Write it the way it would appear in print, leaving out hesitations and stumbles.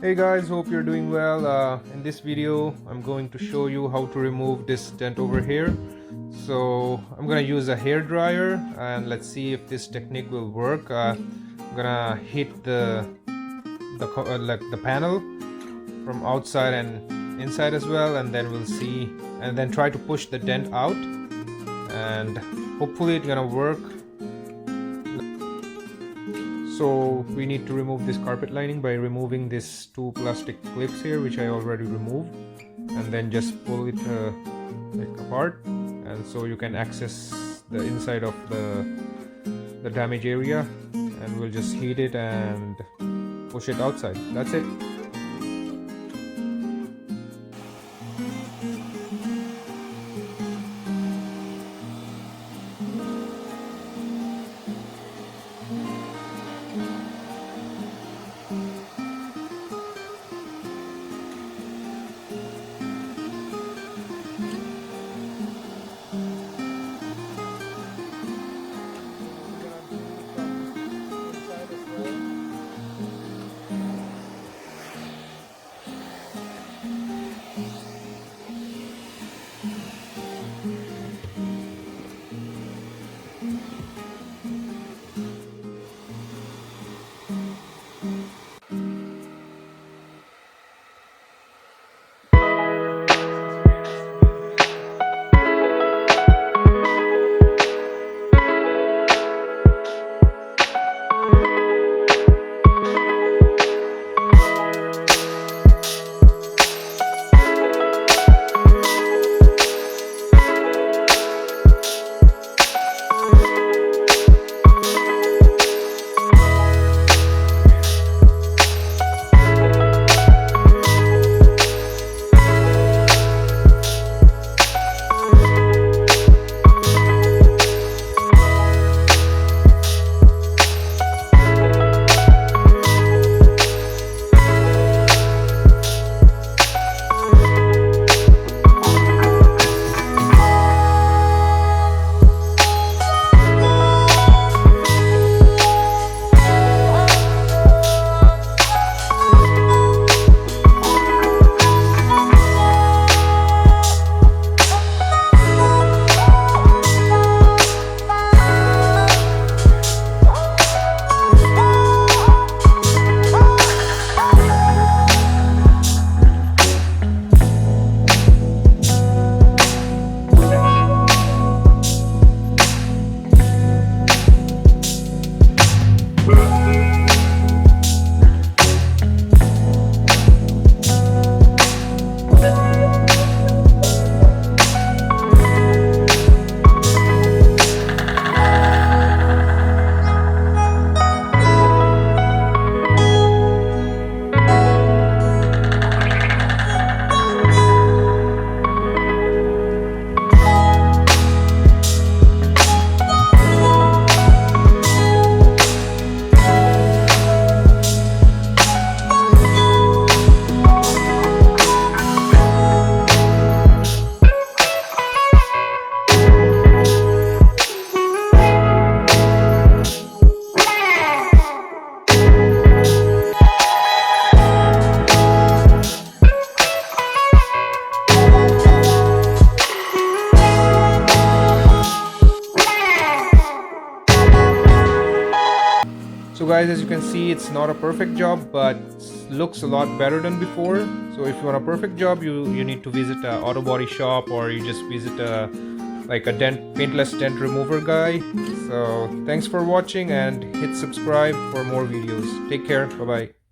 Hey guys, hope you're doing well. In this video I'm going to show you how to remove this dent over here. So I'm gonna use a hair dryer and let's see if this technique will work. I'm gonna hit the panel from outside and inside as well, and then we'll see, and then try to push the dent out, and hopefully it's gonna work. So we need to remove this carpet lining by removing these two plastic clips here, which I already removed, and then just pull it apart, and so you can access the inside of the damaged area, and we'll just heat it and push it outside. That's it. So guys, as you can see, it's not a perfect job, but looks a lot better than before. So if you want a perfect job, you need to visit a auto body shop, or you just visit a paintless dent remover guy. So thanks for watching, and hit subscribe for more videos. Take care. Bye bye.